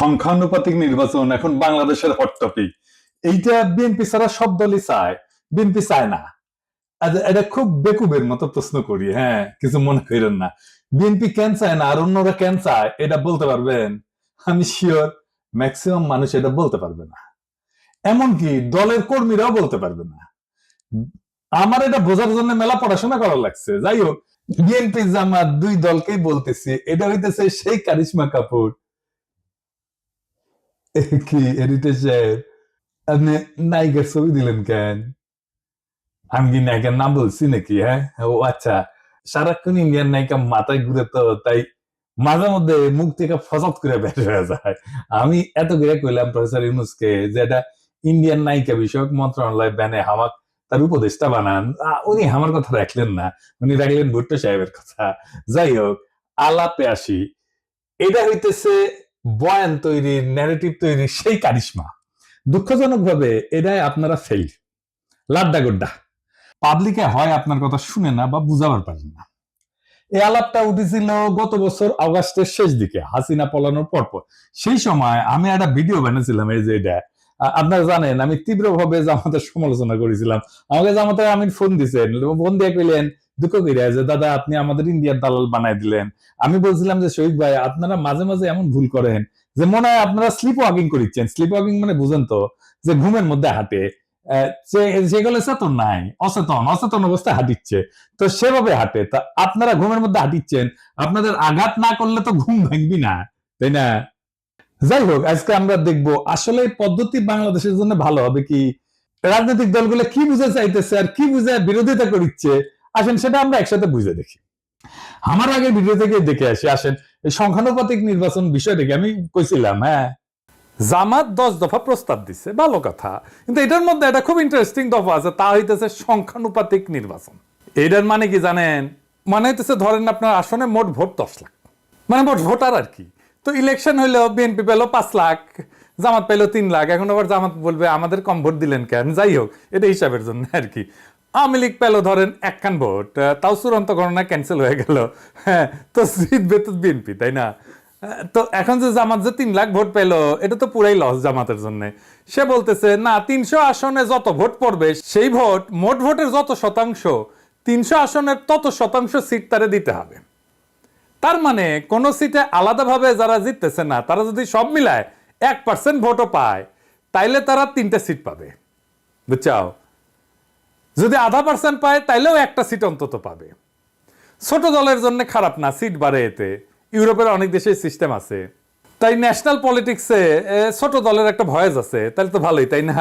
সংখ্যানুপাতিক নির্বাচন এখন বাংলাদেশের হট টপিক। এইটা বিএনপি ছাড়া সব দলই চায়, বিএনপি চায় না। এটা খুব বেকুবের মতো প্রশ্ন করি, হ্যাঁ, কিছু মনে করেন না। বিএনপি কেন চায় না আর অন্যরা কেন চায় এটা বলতে পারবেন? আমি শিওর ম্যাক্সিমাম মানুষ এটা বলতে পারবে না, এমনকি দলের কর্মীরাও বলতে পারবে না। আমার এটা বোঝার জন্য মেলা পড়াশোনা করা লাগছে। যাই হোক, বিএনপি জামাত দুই দলকেই বলতেছি, এটা হইতেছে সেই কারিশমা কাপুর কি হেরিটেজের আপনি নায়িকার ছবি দিলেন কেন? আমি কি নায়িকার নাম বলছি নাকি? হ্যাঁ, ও আচ্ছা, সারাক্ষণ ইন্ডিয়ান নায়িকা মাথায় ঘুরে তো তাই মাঝে মধ্যে মুখ থেকে ফসত করে বের হয়ে যায়। আমি এত করে কইলাম প্রফেসর ইউনূসকে যে এটা ইন্ডিয়ান নায়িকা বিষয়ক মন্ত্রণালয় ব্যানে হামাক তার উপদেষ্টা বানান। উনি আমার কথা রাখলেন না, উনি রাখলেন ভুট্টো সাহেবের কথা। যাই হোক, আলাপে আসি। এটা হইতেছে বয়ান তৈরির, ন্যারেটিভ তৈরির সেই কারিশমা। দুঃখজনক ভাবে এটাই আপনারা ফেল, লাড্ডা গোড্ডা। পাবলিকে হয় আপনার কথা শুনে না বা বুঝাবার পারেন না। এই আলাপটা উঠেছিল গত বছর অগাস্টের শেষ দিকে, হাসিনা পলানোর পরপর। সেই সময় আমি একটা ভিডিও বানিয়েছিলাম, এই যে এটা আপনারা জানেন, আমি তীব্রভাবে জামাতের সমালোচনা করেছিলাম। আমাকে জামাতের আমিন ফোন দিচ্ছেন, ফোন দিয়ে কইলেন দুঃখ করিয়া যে দাদা আপনি আমাদের ইন্ডিয়ার দালাল বানাই দিলেন। আমি বলছিলাম যে শহীদ ভাই, আপনারা মাঝে মাঝে এমন ভুল করেন যে মনে হয় আপনারা স্লিপ ওয়াকিং করিচ্ছেন। স্লিপ ওয়াকিং মানে বুঝেন তো, যে ঘুমের মধ্যে হাঁটে, সেগুলো চেতন নাই, অচেতন অচেতন অবস্থায় হাঁটিচ্ছে, তো সেভাবে হাঁটে। তা আপনারা ঘুমের মধ্যে হাঁটিচ্ছেন, আপনাদের আঘাত না করলে তো ঘুম ভাঙবি না, তাই না? যাই হোক, আজকে আমরা দেখব আসলে এই পদ্ধতি বাংলাদেশের জন্য ভালো হবে কি, রাজনৈতিক দলগুলো কি বুঝে চাইতেছে আর কি বুঝে বিরোধিতা করছে। আসেন সেটা আমরা একসাথে বুঝে দেখি। আমার আগে ভিডিও থেকে দেখে আসি। আসেন, এই সংখ্যানুপাতিক নির্বাচন বিষয়টাকে আমি কইছিলাম, হ্যাঁ, জামাত 10 দফা প্রস্তাব দিচ্ছে, ভালো কথা, কিন্তু এটার মধ্যে একটা খুব ইন্টারেস্টিং দফা আছে, তা হইতেছে সংখ্যানুপাতিক নির্বাচন। এটার মানে কি জানেন? মানে হইতেছে ধরেন আপনার আসনে মোট ভোট 10 লাখ, মানে মোট ভোটার আর কি। তো ইলেকশন হইলো বিএনপি পেলো 5 লাখ, জামাত পেলো 3 লাখ। এখন আবার জামাত বলবে আমাদের কম ভোট দিলেন কেন? যাই হোক, এটা হিসাবের জন্য আর কি। আওয়ামী লীগ পেলো ধরেন 1 ভোট, তাও চূড়ান্ত গণনা ক্যান্সেল হয়ে গেল। হ্যাঁ, তো জিতবে তো বিএনপি, তাই না? তো এখন যে জামাত যে 3 লাখ ভোট পেলো, এটা তো পুরাই লস জামাতের জন্য। সে বলতেছে না, 300 আসনে যত ভোট পড়বে সেই ভোট, মোট ভোটের যত শতাংশ, 300 আসনের তত শতাংশ সিট তারে দিতে হবে। তার মানে কোন সিটে আলাদাভাবে যারা জিততেছে না, তারা যদি সব মিলায় 1% ভোটও পায়, তাইলে তারা 3টে সিট পাবে, বুঝছাও? যদি 0.5% পায়, তাইলেও একটা সিট অন্তত পাবে। ছোট দলের জন্য খারাপ না, সিট বাড়ে এতে। ইউরোপের অনেক দেশে সিস্টেম আছে। তাই ন্যাশনাল পলিটিক্সে ছোট দলের একটা ভয়েস আছে, তাহলে তো ভালোই, তাই না?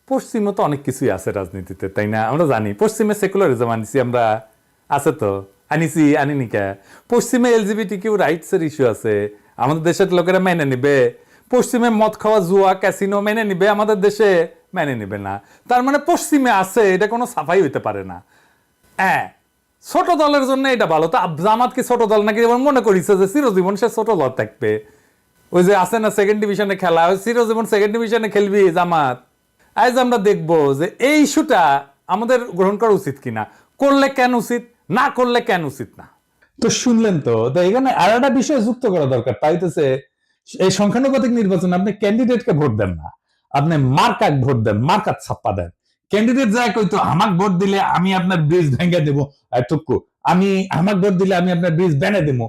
পশ্চিমে তো অনেক কিছুই আছে রাজনীতিতে, তাই না? আমরা জানি পশ্চিমে সেকুলারিজম আনিছি আমরা, আছে তো, আনিনি কে? পশ্চিমে এলজিবিটি কিউ রাইটস এর ইস্যু আছে, আমাদের দেশের লোকেরা মেনে নিবে? পশ্চিমে মদ খাওয়া, জুয়া, ক্যাসিনো মেনে নিবে? আমাদের দেশে মেনে নিবে না। তার মানে পশ্চিমে আছে, এটা কোনো সাফাই হইতে পারে না। হ্যাঁ, ছোট দলের জন্য এটা ভালো। তো জামাত কি ছোট দল নাকি? মনে করিছে যে চিরজীবন সে ছোট দল থাকবে। ওই যে আছে না সেকেন্ড ডিভিশনে খেলা, ওই চিরজীবন সেকেন্ড ডিভিশনে খেলবি জামাত। আজ আমরা দেখবো যে এই ইস্যুটা আমাদের গ্রহণ করা উচিত কিনা, করলে কেন উচিত, না করলে কেন উচিত না। তো শুনলেন তো, এখানে আর একটা বিষয় যুক্ত করা দরকার, তাইতেছে এই সংখ্যানুপাতিক নির্বাচন আপনি ক্যান্ডিডেটকে ভোট দেন না, আপনি মার্কাক ভোট দেন, মার্কাত ছাপ্পা দেন। ক্যান্ডিডেট যায় কইতো আমাক ভোট দিলে আমি আপনার ব্রিজ ভেঙে দেবো, টুকু আমি আমাক ভোট দিলে আমি আপনার ব্রিজ বেনে দেবো,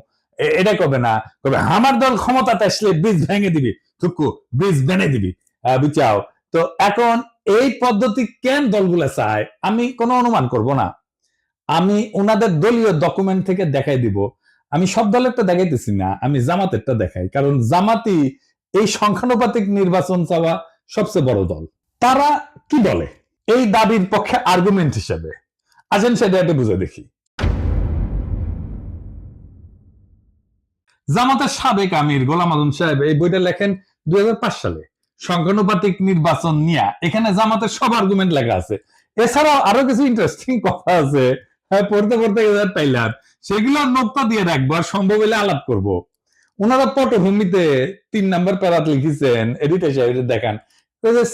এটা কবে না, কবে আমার দল ক্ষমতাতে আসলে ব্রিজ ভেঙে দিবি, টুকু ব্রিজ বেনে দিবি, বুঝাও? তো এখন এই পদ্ধতি কেন দলগুলা চায় আমি কোনো অনুমান করব না, আমি ওনাদের দলীয় ডকুমেন্ট থেকে দেখাই দিব। আমি সব দলেরটা দেখাইতেছি না, আমি জামাতেরটা দেখাই, কারণ জামাতি এই সংখ্যানুপাতিক নির্বাচন চাওয়া সবচেয়ে বড় দল। তারা কি বলে এই দাবির পক্ষে আর্গুমেন্ট হিসেবে? আসেন সেটা একটু বুঝে দেখি। জামাতের সাবেক আমির গোলাম আজম সাহেব এই বইটা লেখেন 2005 সালে, সংখ্যানুপাতিক নির্বাচন নিয়ে। এখানে জামাতের সব আর্গুমেন্ট লেখা আছে। এছাড়াও আরো কিছু ইন্টারেস্টিং কথা আছে, পড়তে পড়তে পাইলাম, সেগুলো নোক্তা দিয়ে রাখবো, আর সম্ভব হলে আলাপ করব। ওনারা পটভূমিতে 3 নম্বর প্যারাত লিখেছেন, এডিটর সাহেব দেখান,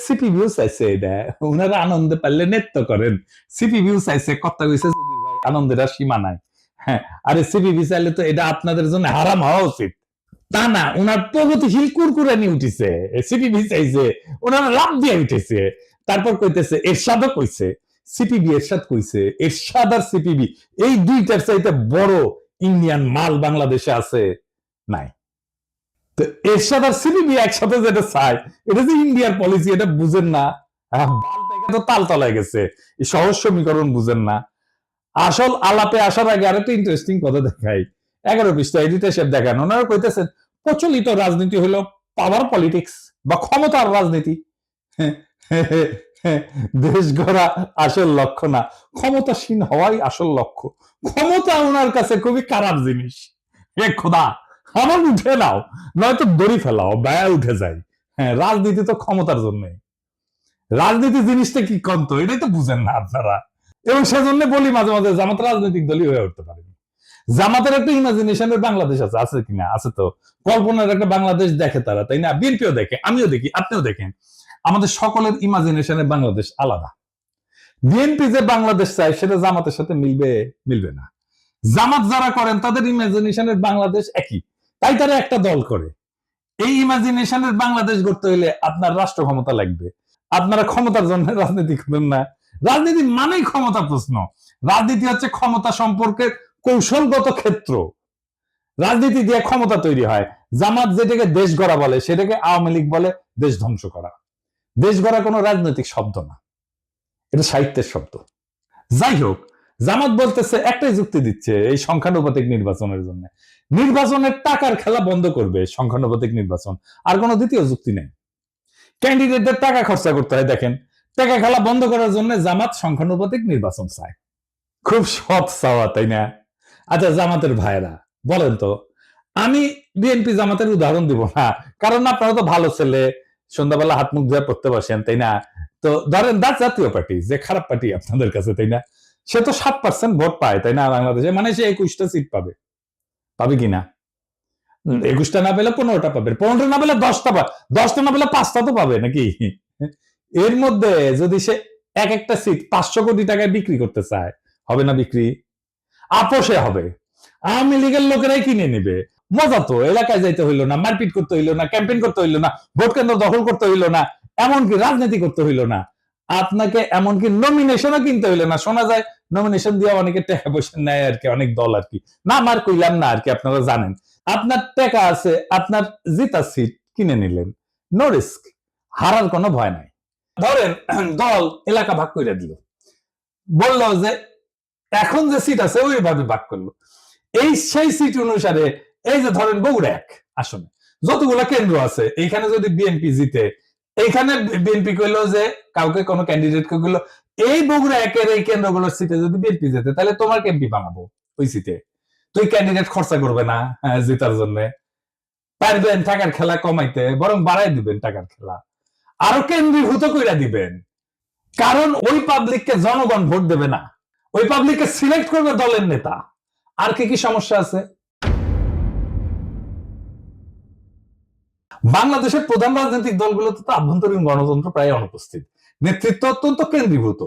সিপি ভিউ চাইছে, এটা ওনারা আনন্দে পারলে নৃত্য করেন। সিপি ভিউ চাইছে, কথা কইছে আনন্দের আর সীমা নাই। হ্যাঁ, আরে সিপি ভিউ চাইলে তো এটা আপনাদের জন্য হারাম হওয়া উচিত। তা না, ওনার প্রগতিশীল কুরকুরানি উঠেছে, সিপিবি চাইছে, ওনারা লাভ দিয়ে উঠেছে। তারপর কইতেছে এরশাদও কইছে, সিপিবি এরশাদ কইছে, এরশাদ আর সিপিবি এই দুইটার চাইতে বড় ইন্ডিয়ান মাল বাংলাদেশে আছে নাই। তো এরশাদ আর সিপিবি একসাথে যেটা চায়, এটা যে ইন্ডিয়ার পলিসি, এটা বুঝেন না। তো তাল তলায় গেছে, এই সহজ সমীকরণ বুঝেন না। আসল আলাপে আসার আগে আরেকটা ইন্টারেস্টিং কথা দেখাই। 11 পৃষ্ঠা এডিটর সাহেব দেখান, ওনারা কইতেছেন প্রচলিত রাজনীতি হলো পাওয়ার পলিটিক্স বা ক্ষমতার রাজনীতি। দেশ গড়া আসল লক্ষ্য না, ক্ষমতাসীন হওয়াই আসল লক্ষ্য। ক্ষমতা ওনার কাছে খুবই খারাপ জিনিস। হে খোদা, আমার উঠে নাও, নয়তো দড়ি ফেলাও, ব্যয় উঠে যায়। হ্যাঁ, রাজনীতি তো ক্ষমতার জন্য। রাজনীতি জিনিসটা কি কন্ত, এটাই তো বুঝেন না আপনারা। এবং সেজন্য বলি মাঝে মাঝে জামাত রাজনৈতিক দলই হয়ে উঠতে পারে। জামাতের একটা ইমাজিনেশনের বাংলাদেশ আছে, আছে কিনা? আছে তো। কল্পনার একটা বাংলাদেশ দেখে তারা, তাই না? বিএনপিও দেখে, আমিও দেখি, আপনিও দেখেন। আমাদের সকলের ইমাজিনেশনের বাংলাদেশ আলাদা। বিএনপি যে বাংলাদেশ চায় সেটা জামাতের সাথে মিলবে? মিলবে না। জামাত যারা করেন তাদের ইমাজিনেশনের বাংলাদেশ একই, তাই তারা একটা দল করে। এই ইমাজিনেশনের বাংলাদেশ গড়তে হলে আপনার রাষ্ট্র ক্ষমতা লাগবে। আপনারা ক্ষমতার জন্য রাজনীতি করেন না। রাজনীতি মানেই ক্ষমতা প্রশ্ন। রাজনীতি হচ্ছে ক্ষমতা সম্পর্কের কৌশলগত ক্ষেত্র। রাজনীতি দিয়ে ক্ষমতা তৈরি হয়। জামাত যেটাকে দেশ গড়া বলে সেটাকে আওয়ামী লীগ বলে দেশ ধ্বংস করা। দেশ গড়া কোনো রাজনৈতিক শব্দ না, এটা সাহিত্যের শব্দ। যাই হোক, জামাত বলতেছে, একটাই যুক্তি দিচ্ছে এই সংখ্যানুপাতিক নির্বাচনের জন্য, নির্বাচনের টাকার খেলা বন্ধ করবে সংখ্যানুপাতিক নির্বাচন। আর কোনো দ্বিতীয় যুক্তি নেই। ক্যান্ডিডেটদের টাকা খরচা করতে হয়। দেখেন, টাকা খেলা বন্ধ করার জন্য জামাত সংখ্যানুপাতিক নির্বাচন চায়। খুব সৎ চাওয়া, তাই না? আচ্ছা, জামাতের ভাইরা বলেন তো, আমি বিএনপি জামাতের উদাহরণ দিব না, কারণ আপনারা তো ভালো ছেলে, সন্ধ্যাবেলা হাত মুখ ধুয়ে পড়তে বসেন, তাই না? তো ধরেন জাতীয় পার্টি, যে খারাপ পার্টি আপনাদের কাছে, তাই না? সে তো 7% ভোট পায়, তাই না? বাংলাদেশে মানে সে 21টা সিট পাবে, পাবে কিনা? 21টা না পেলে 15টা পাবে, 15টা না পেলে 10টা পাবে, 10টা না পেলে 5টা তো পাবে নাকি? এর মধ্যে যদি সে এক একটা সিট 500 কোটি টাকায় বিক্রি করতে চায়, হবে না বিক্রি? আপোষে হবে। আওয়ামী লীগের লোকেরাই কিনে নেবে। মজা তো, এলাকায় যাইতে হইলো না, মারপিট করতে হইলো না, ক্যাম্পেইন করতে হইলো না, ভোট কেন্দ্র দখল করতে হইলো না, এমনকি রাজনীতি করতে হইলো না, আপনাকে এমনকি নমিনেশনও কিনতে হইলো না। শোনা যায় নমিনেশন দিয়ে অনেকে টাকা পয়সা নেয় আর কি, অনেক দল আর কি। না, আমার কইলাম না আর কি, আপনারা জানেন। আপনার টাকা আছে, আপনার জিতা সিট কিনে নিলেন, নো রিস্ক, হারার কোনো ভয় নাই। ধরেন দল এলাকা ভাগ করে দিল, বললো যে এখন যে সিট আছে ওইভাবে ভাগ করলো। এই সেই সিট অনুসারে, এই যে ধরেন বগুড়া 1 আসনে যতগুলো কেন্দ্র আছে, এইখানে যদি বিএনপি জিতে, এইখানে বিএনপি কইলো যে কাউকে কোনো ক্যান্ডিডেট কে কইলো, এই বগুড়া 1-এর এই কেন্দ্রগুলোর সিটে যদি বিএনপি জিতে, তাহলে তোমার এমপি বানাবো ওই সিটে। তুই ক্যান্ডিডেট খরচা করবে না জেতার জন্য, পারবেন টাকার খেলা কমাইতে, বরং বাড়াই দিবেন টাকার খেলা, আরো কেন্দ্রীভূত কইরা দিবেন। কারণ ওই পাবলিককে জনগণ ভোট দেবে না, ওই পাবলিককে সিলেক্ট করবে দলের নেতা। আর কি কি সমস্যা আছে? বাংলাদেশের প্রধান রাজনৈতিক দলগুলোতে তো আভ্যন্তরীণ গণতন্ত্র প্রায় অনুপস্থিত, নেতৃত্ব অত্যন্ত কেন্দ্রীভূত।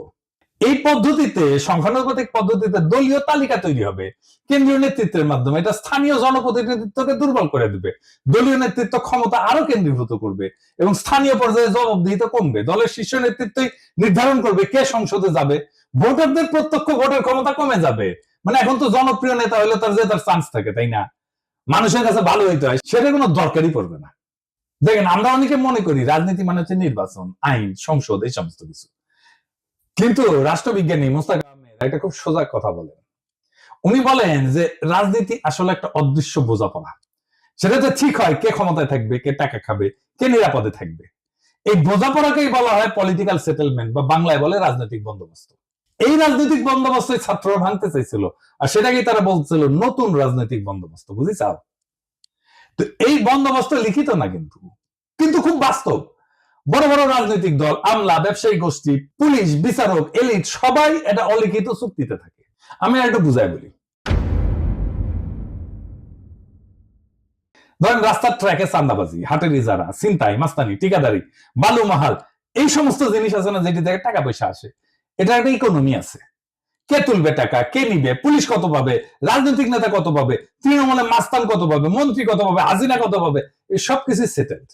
এই পদ্ধতিতে, সংখ্যানুপাতিক পদ্ধতিতে দলীয় তালিকা তৈরি হবে কেন্দ্রীয় নেতৃত্বের মাধ্যমে। এটা স্থানীয় জনপ্রতিনিধিত্বকে দুর্বল করে দিবে। দলীয় নেতৃত্ব ক্ষমতা আরো কেন্দ্রীভূত করবে এবং স্থানীয় পর্যায়ে জবাবদিহিতা কমবে। দলের শীর্ষ নেতৃত্বই নির্ধারণ করবে কে সংসদে যাবে। ভোটারদের প্রত্যক্ষ ভোটের ক্ষমতা কমে যাবে। মানে এখন তো জনপ্রিয় নেতা হলে তার জেতার চান্স থাকে, তাই না? মানুষের কাছে ভালো হইতে হয়, সেটা কোনো দরকারই পড়বে না। দেখেন, আমরা অনেকে মনে করি রাজনীতি মানে হচ্ছে নির্বাচন, আইন, সংসদ, এই সমস্ত কিছু। কিন্তু রাষ্ট্রবিজ্ঞানী মোস্তাক আহমেদ একটা খুব সোজা কথা বলেন। উনি বলেন যে রাজনীতি আসলে একটা অদৃশ্য বোঝাপড়া। সেটাতে ঠিক হয় কে ক্ষমতায় থাকবে, কে টাকা খাবে, কে নিরাপদে থাকবে। এই বোঝাপড়াকেই বলা হয় পলিটিক্যাল সেটেলমেন্ট, বা বাংলায় বলে রাজনৈতিক বন্দোবস্ত। এই রাজনৈতিক বন্দোবস্তই ছাত্ররা ভাঙতে চাইছিল, আর সেটাকেই তারা বলছিল নতুন রাজনৈতিক বন্দোবস্ত। বুঝিছাও? তো এই বন্দোবস্ত লিখিত না, কিন্তু কিন্তু খুব বাস্তব। বড় বড় রাজনৈতিক দল, আমলা, ব্যবসায়ী গোষ্ঠী, পুলিশ, বিচারক, এলিট সবাই এটা অলিখিত চুক্তিতে থাকে। আমি আর একটু বুঝাই বলি। ধরেন রাস্তার ট্র্যাকে চান্দাবাজি, হাটের ইজারা, ছিনতাই, মাস্তানি, ঠিকাদারি, বালু মাহাল, এই সমস্ত জিনিস আছে না, যেটি থেকে টাকা পয়সা আসে, এটা একটা ইকোনমি আছে। কে তুলবে টাকা, কে নিবে, পুলিশ কত পাবে, রাজনৈতিক নেতা কত পাবে, তৃণমূলের মাস্তান কত পাবে, মন্ত্রী কত পাবে, হাসিনা কত পাবে, এই সবকিছু সেটেলড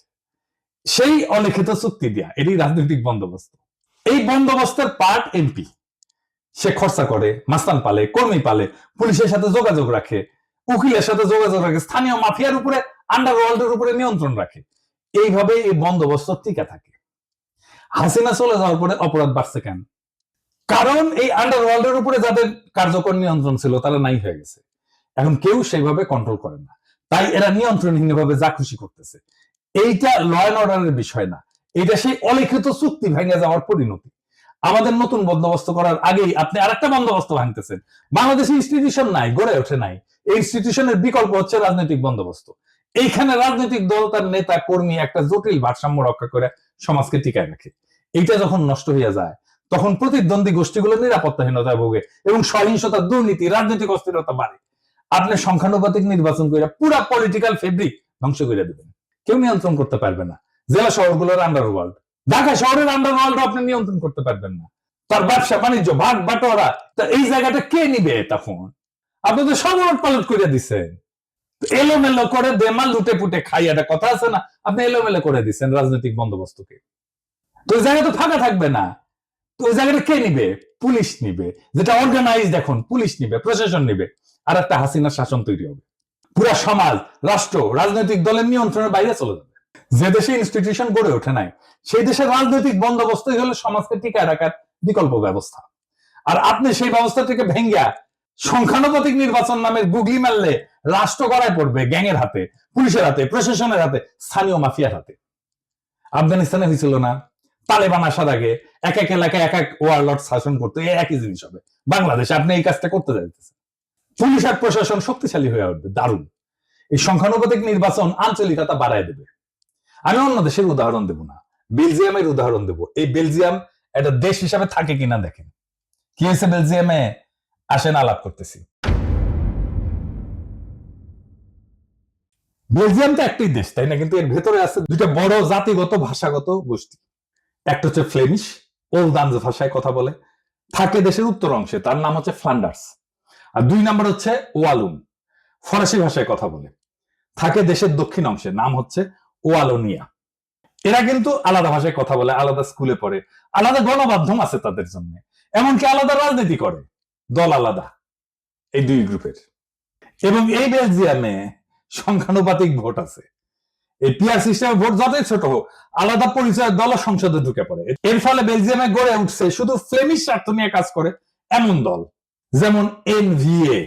সেই অলিখিত চুক্তি দিয়া। এটি রাজনৈতিক বন্দোবস্ত। এই বন্দোবস্তের পার্ট এমপি। সে খরচা করে, মাস্তান পালে, কর্মী পালে, পুলিশের সাথে যোগাযোগ রাখে, উকিলের সাথে যোগাযোগ রাখে, স্থানীয় মাফিয়ার উপরে, আন্ডারওয়ার্ল্ডের উপরে নিয়ন্ত্রণ রাখে। এইভাবে এই বন্দোবস্ত টিকে থাকে। হাসিনা চলে যাওয়ার পরে অপরাধ বাড়ছে কেন? কারণ এই আন্ডারওয়ার্ল্ডের উপরে যাদের কার্যকর নিয়ন্ত্রণ ছিল তারা নাই হয়ে গেছে। এখন কেউ সেইভাবে কন্ট্রোল করে না, তাই এরা নিয়ন্ত্রণহীনভাবে যা খুশি করতেছে। এইটা ল অ্যান্ড অর্ডারের বিষয় না, এটা সেই অলিখিত চুক্তি ভেঙে যাওয়ার পরিণতি। আমাদের নতুন বন্দোবস্ত করার আগেই আপনি আরেকটা বন্দোবস্ত ভাঙতেছেন। বাংলাদেশে ইনস্টিটিউশন নাই, গড়ে ওঠে নাই। এই ইনস্টিটিউশনের বিকল্প হচ্ছে রাজনৈতিক বন্দোবস্ত। এইখানে রাজনৈতিক দল, তার নেতা কর্মী একটা জটিল ভারসাম্য রক্ষা করে সমাজকে টিকায় রাখে। এইটা যখন নষ্ট হয়ে যায় তখন প্রতিদ্বন্দ্বী গোষ্ঠীগুলো নিরাপত্তাহীনতায় ভোগে এবং সহিংসতা, দুর্নীতি, রাজনৈতিক অস্থিরতা বাড়ে। আপনি সংখ্যানুপাতিক নির্বাচন করে পুরা পলিটিক্যাল ফেব্রিক ধ্বংস করে দেবেন। কেউ নিয়ন্ত্রণ করতে পারবে না। জেলা শহরগুলোর আন্ডারওয়ার্ল্ড, ঢাকা শহরের আন্ডারওয়ার্ল্ড আপনি নিয়ন্ত্রণ করতে পারবেন না। তার ব্যবসা বাণিজ্য, ভাগ বাটোয়ারা, এই জায়গাটা কে নিবে? তখন আপনি তো সব উলট পালট করে দিচ্ছেন। এলোমেলো করে দেমাল লুটে পুটে খাই, একটা কথা আছে না, আপনি এলোমেলো করে দিচ্ছেন রাজনৈতিক বন্দোবস্তকে। তো ওই জায়গা তো ফাঁকা থাকবে না। তো ওই জায়গাটা কে নিবে? পুলিশ নিবে, যেটা অর্গানাইজড। এখন পুলিশ নিবে, প্রশাসন নিবে, আর একটা হাসিনার শাসন তৈরি হবে। পুরা সমাজ, রাষ্ট্র, রাজনৈতিক দলের নিয়ন্ত্রণের বাইরে চলে যাবে। যে দেশে ইনস্টিটিউশন গড়ে ওঠে নাই সেই দেশের রাজনৈতিক বন্দোবস্তই হলো সমাজকে টিকায় রাখার বিকল্প ব্যবস্থা। আর আপনি সেই ব্যবস্থাটিকে ভেঙ্গা সংখ্যানুপাতিক নির্বাচন নামের গুগলি মারলে রাষ্ট্র গড়ায় পড়বে গ্যাংয়ের হাতে, পুলিশের হাতে, প্রশাসনের হাতে, স্থানীয় মাফিয়ার হাতে। আফগানিস্তানে হয়েছিল না? তালেবান আসার আগে এক এক এলাকায় এক এক ওয়ারলর্ড শাসন করতো, এই একই জিনিস হবে বাংলাদেশে। আপনি এই কাজটা করতে যাইতেছেন। পুলিশ আর প্রশাসন শক্তিশালী হয়ে উঠবে, দারুণ। এই সংখ্যানুপাতিক নির্বাচন আঞ্চলিকতা বাড়ায় দেবে। আমি অন্য দেশের উদাহরণ দেব না, বেলজিয়ামের উদাহরণ দেব। এই বেলজিয়াম একটা দেশ হিসাবে থাকে কিনা দেখেন। কি হয়েছে বেলজিয়ামে? আসেন আলাপ করতেছি। বেলজিয়াম তো একটাই দেশ, তাই না? কিন্তু এর ভেতরে আছে দুইটা বড় জাতিগত ভাষাগত গোষ্ঠী। একটা হচ্ছে ফ্লেমিশ, ওলদান্স ভাষায় কথা বলে, থাকে দেশের উত্তর অংশে, তার নাম হচ্ছে ফ্লান্ডার্স। আর দুই নম্বর হচ্ছে ওয়ালুন, ফরাসি ভাষায় কথা বলে, থাকে দেশের দক্ষিণ অংশে, নাম হচ্ছে ওয়ালোনিয়া। এরা কিন্তু আলাদা ভাষায় কথা বলে, আলাদা স্কুলে পড়ে, আলাদা গণমাধ্যম আছে তাদের জন্য, এমনকি আলাদা রাজনীতি করে, দল আলাদা এই দুই গ্রুপের। এবং এই বেলজিয়ামে সংখ্যানুপাতিক ভোট আছে। এই পিআর সিস্টেমে ভোট যতই ছোট হোক, আলাদা পরিচয়ের দল সংসদে ঢুকে পড়ে। এর ফলে বেলজিয়ামে গড়ে উঠছে শুধু ফ্লেমিশ স্বার্থ নিয়ে কাজ করে এমন দল, যেমন এনভিএ।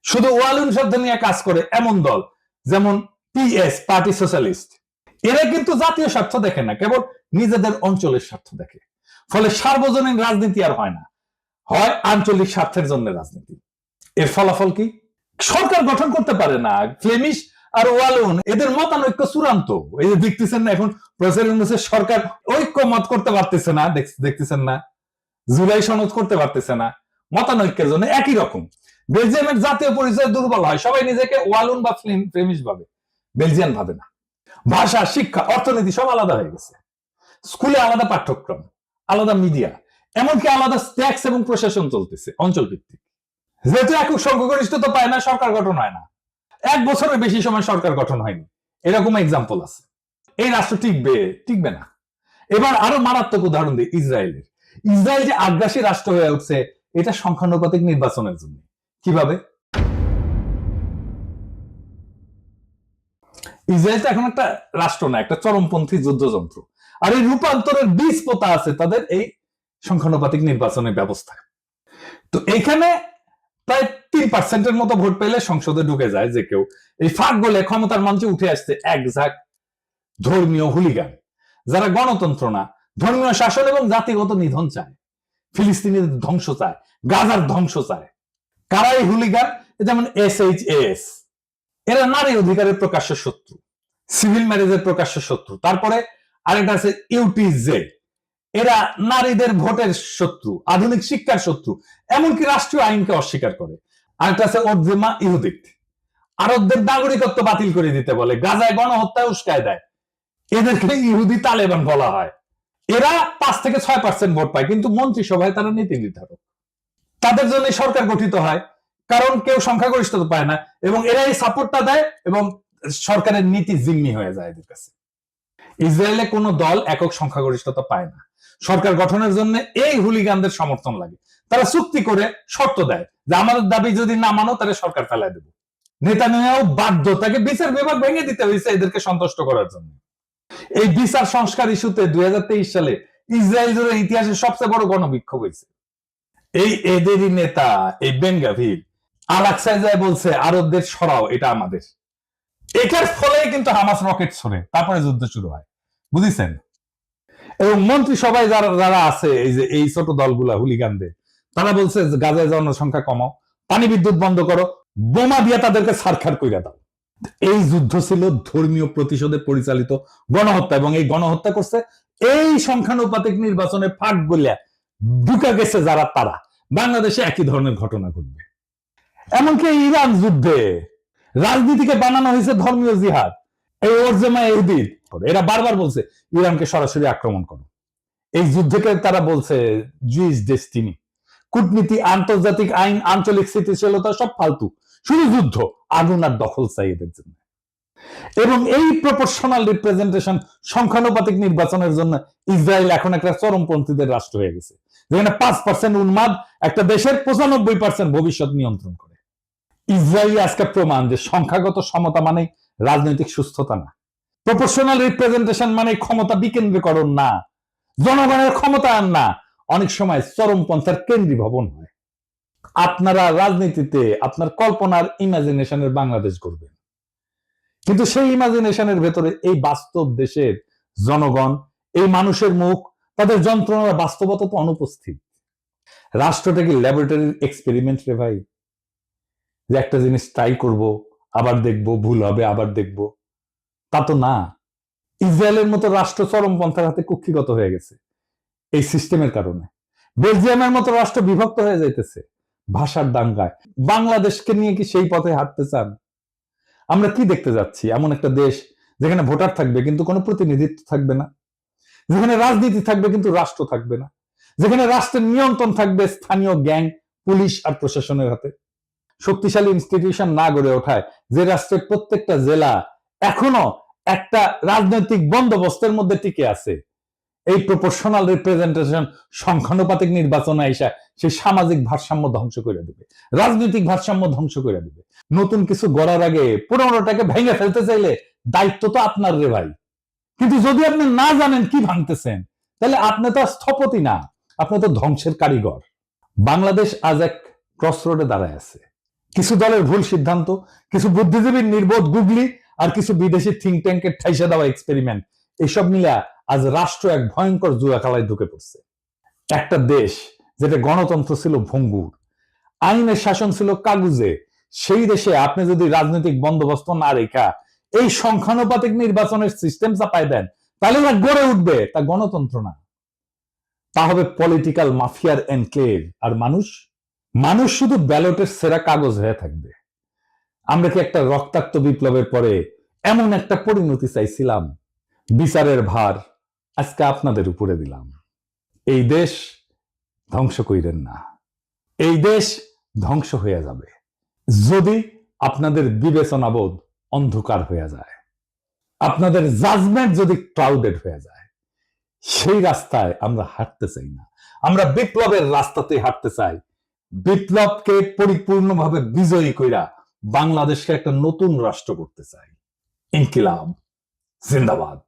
শুধু ওয়ালুন শব্দ নিয়ে কাজ করে এমন দল, যেমন পিএস, পার্টি সোশ্যালিস্ট। এরা কিন্তু জাতীয় স্বার্থ দেখে না, কেবল নিজেদের অঞ্চলের স্বার্থ দেখে। ফলে সার্বজনীন রাজনীতি আর হয় না, হয় আঞ্চলিক স্বার্থের জন্য রাজনীতি। এর ফলাফল কি? সরকার গঠন করতে পারে না। ফ্লেমিশ আর ওয়ালুন এদের মতানৈক্য চূড়ান্ত। এই যে দেখতেছেন না, এখন প্রফেসর ইউনূসের সরকার ঐক্যমত করতে পারতেছে না, দেখতেছেন না, জুলাই সনদ করতে পারতেছে না, মতানৈক্যের জন্য। একই রকম বেলজিয়ামের জাতীয় পরিচয় দুর্বল হয়, সবাই নিজেকে ওয়ালুন বা ফ্লেমিশ ভাবে, বেলজিয়ান ভাবে না। ভাষা, শিক্ষা, অর্থনীতি সব আলাদা হয়ে গেছে। স্কুলে আলাদা পাঠ্যক্রম, আলাদা মিডিয়া, এমনকি আলাদা ট্যাক্স এবং প্রশাসন চলতেছে অঞ্চল ভিত্তিক। যেহেতু একক সংখ্যাগরিষ্ঠতা পায় না, সরকার গঠন হয় না। 1 বছরের বেশি সময় সরকার গঠন হয়নি, এরকম এক্সাম্পল আছে। এই রাষ্ট্র টিকবে না। এবার আরো মারাত্মক উদাহরণ দিই ইসরায়েলের। ইসরায়েল যে আগ্রাসী রাষ্ট্র হয়ে উঠছে, এটা সংখ্যানুপাতিক নির্বাচনের জন্য। কিভাবে? ইসরায়েল তো এখন একটা রাষ্ট্র না, একটা চরমপন্থী যুদ্ধযন্ত্র। আর এই রূপান্তরের বীজ পোতা আছে তাদের এই সংখ্যানুপাতিক নির্বাচনের ব্যবস্থা। তো এইখানে প্রায় 3% মতো ভোট পেলে সংসদে ঢুকে যায় যে কেউ। এই ফাঁক গলে ক্ষমতার মঞ্চে উঠে আসছে এক ঝাঁক ধর্মীয় হুলিগান, যারা গণতন্ত্র না, ধর্মীয় শাসন এবং জাতিগত নিধন চায়, ফিলিস্তিনের ধ্বংস চায়, গাজার ধ্বংস চায়। কারা এই হুলিগান? যেমন SHAS, এরা নারী অধিকারের প্রকাশ্য শত্রু, সিভিল ম্যারেজের প্রকাশ্য শত্রু। তারপরে আরেকটা আছে UTZ, এরা নারীদের ভোটের শত্রু, আধুনিক শিক্ষার শত্রু, এমনকি রাষ্ট্রীয় আইনকে অস্বীকার করে। আরেকটা আছে ওরজেমা ইহুদিক, আরবদের নাগরিকত্ব বাতিল করে দিতে বলে, গাজায় গণহত্যায় উস্কায় দেয়। এদেরকে ইহুদি তালেবান বলা হয়। এরা 5 থেকে 6% ভোট পায়, কিন্তু মন্ত্রিসভায় তারা নীতি নির্ধারক। তাদের জন্য সরকার গঠিত হয়, কারণ কেউ সংখ্যাগরিষ্ঠতা পায় না এবং এরা এই সাপোর্টটা দেয় এবং সরকারের নীতি জিম্মি হয়ে যায় এদের কাছে। ইসরায়েলে কোনো দল একক সংখ্যাগরিষ্ঠতা পায় না। সরকার গঠনের জন্য এই হুলিগানদের সমর্থন লাগে। তারা চুক্তি করে শর্ত দেয় যে আমাদের দাবি যদি না মানো তাহলে সরকার ফেলায় দেব। নেতানিয়াহু বাধ্য, তাকে বিচার বিভাগ ভেঙে দিতে হয়েছে এদেরকে সন্তুষ্ট করার জন্য। এই বিচার সংস্কার ইস্যুতে 2023 সালে ইসরায়েল জুড়ে ইতিহাসের সবচেয়ে বড় গণবিক্ষোভ হয়েছে। এই এদেরই নেতা এই বেন-গাভির আল-আকসায় যায় বলছে আরবদের সরাও, এটা আমাদের। এটার ফলে কিন্তু হামাস রকেট ছড়ে, তারপরে যুদ্ধ শুরু হয়, বুঝেছেন? এবং মন্ত্রিসভায় যারা যারা আছে এই যে এই ছোট দলগুলা হুলিগানদের, তারা বলছে গাজায় জনসংখ্যা কমাও, পানি বিদ্যুৎ বন্ধ করো, বোমা দিয়ে তাদেরকে ছারখার কইরা দাও। এই যুদ্ধ ছিল ধর্মীয় প্রতিশোধে পরিচালিত গণহত্যা এবং এই গণহত্যা করছে এই সংখ্যানুপাতিক নির্বাচনে ফাঁক গলিয়া ঢুকা গেছে যারা, তারা বাংলাদেশে একই ধরনের ঘটনা ঘটবে। এমনকি ইরান যুদ্ধে রাজনীতিকে বানানো হয়েছে ধর্মীয় জিহাদ। এই ওরজেমা ইহুদির এরা বারবার বলছে ইরানকে সরাসরি আক্রমণ করো। এই যুদ্ধকে তারা বলছে জুইস ডেস্টিনি। কূটনীতি, আন্তর্জাতিক আইন, আঞ্চলিক স্থিতিশীলতা সব ফালতু, শুধু যুদ্ধ, আগুন আর দখল চাই এদের জন্য। এবং এই প্রপোর্শনাল রিপ্রেজেন্টেশন সংখ্যানুপাতিক নির্বাচনের জন্য ইসরায়েল এখন একটা চরমপন্থীদের রাষ্ট্র হয়ে গেছে, যেখানে 5% উন্মাদ একটা দেশের 95% ভবিষ্যৎ নিয়ন্ত্রণ করে। ইসরায়েল আজকে প্রমাণ যে সংখ্যাগত সমতা মানে রাজনৈতিক সুস্থতা না, প্রপোর্শনাল রিপ্রেজেন্টেশন মানে ক্ষমতা বিকেন্দ্রীকরণ না, জনগণের ক্ষমতায়ন না, অনেক সময় চরমপন্থার কেন্দ্রীভবন হয়। আপনারা রাজনীতিতে আপনার কল্পনার ইমাজিনেশনের বাংলাদেশ করবেন, কিন্তু সেই ইমাজিনেশনের ভেতরে এই বাস্তব দেশের জনগণ, এই মানুষের মুখ, তাদের যন্ত্রণার বাস্তবতা তো অনুপস্থিত। রাষ্ট্রটা কি ল্যাবরেটরির এক্সপেরিমেন্ট রে ভাই, যে একটা জিনিস ট্রাই করব, আবার দেখব, ভুল হবে, আবার দেখব? তা তো না। ইসরায়েলের মতো রাষ্ট্র চরমপন্থার হাতে কুক্ষিগত হয়ে গেছে এই সিস্টেমের কারণে। বেলজিয়ামের মতো রাষ্ট্র বিভক্ত হয়ে যাইতেছে ভাষার দাঙ্গায়। বাংলাদেশকে নিয়ে কি সেই পথে হাঁটতে চান? আমরা কি দেখতে যাচ্ছি? এমন একটা দেশ যেখানে ভোটার থাকবে কিন্তু কোনো প্রতিনিধিত্ব থাকবে না, যেখানে রাজনীতি থাকবে কিন্তু রাষ্ট্র থাকবে না, যেখানে রাষ্ট্রের নিয়ন্ত্রণ থাকবে স্থানীয় গ্যাং, পুলিশ আর প্রশাসনের হাতে। শক্তিশালী ইনস্টিটিউশন না গড়ে ওঠায় যে রাষ্ট্রের প্রত্যেকটা জেলা এখনো একটা রাজনৈতিক বন্দোবস্তের মধ্যে টিকে আছে, এই প্রপোর্শনাল রিপ্রেজেন্টেশন সংখ্যানুপাতিক নির্বাচন আইসা সেই সামাজিক ভারসাম্য ধ্বংস করে দেবে, রাজনৈতিক ভারসাম্য ধ্বংস করে দেবে। নতুন কিছু গড়ার আগে পুরনোটাকে ভেঙে ফেলতে চাইলে দায়িত্ব তো আপনার রে ভাই। কিন্তু যদি আপনি না জানেন কি ভাঙতেছেন, তাহলে আপনি তো স্থপতি না, আপনি তো ধ্বংসের কারিগর। বাংলাদেশ আজ এক ক্রসরোডে দাঁড়ায় আছে। কিছু দলের ভুল সিদ্ধান্ত, কিছু বুদ্ধিজীবীর নির্বোধ গুগলি আর কিছু বিদেশি থিঙ্ক ট্যাঙ্কের ঠাইসা দেওয়া এক্সপেরিমেন্ট, এসব মিলে আজ রাষ্ট্র এক ভয়ঙ্কর জুয়া খেলায় ঢুকে পড়ছে। একটা দেশ যেটা গণতন্ত্র ছিল ভঙ্গুর, আইনের শাসন ছিল কাগুজে, সেই দেশে আপনি যদি রাজনৈতিক বন্দোবস্ত না রেখা এই সংখ্যানুপাতিক নির্বাচনের সিস্টেম চাপায় দেন, তাহলে না গড়ে উঠবে তা গণতন্ত্র না, তা হবে পলিটিক্যাল মাফিয়ার এনক্লেভ। আর মানুষ শুধু ব্যালটের সেরা কাগজ হয়ে থাকবে। আমরা কি একটা রক্তাক্ত বিপ্লবের পরে এমন একটা পরিণতি চাইছিলাম? বিচারের ভার আজকে আপনাদের উপরে দিলাম। এই দেশ ধ্বংস কইরেন না, এই দেশ ধ্বংস হয়ে যাবে যদি আপনাদের বিবেচনাবোধ অন্ধকার হয়ে যায়, আপনাদের জাজমেন্ট যদি ক্লাউডেড হয়ে যায়। সেই রাস্তায় আমরা হাঁটতে চাই না, আমরা বিপ্লবের রাস্তাতে হাঁটতে চাই। বিপ্লবকে পরিপূর্ণভাবে বিজয়ী কইরা বাংলাদেশকে একটা নতুন রাষ্ট্র করতে চাই। ইনকিলাব জিন্দাবাদ।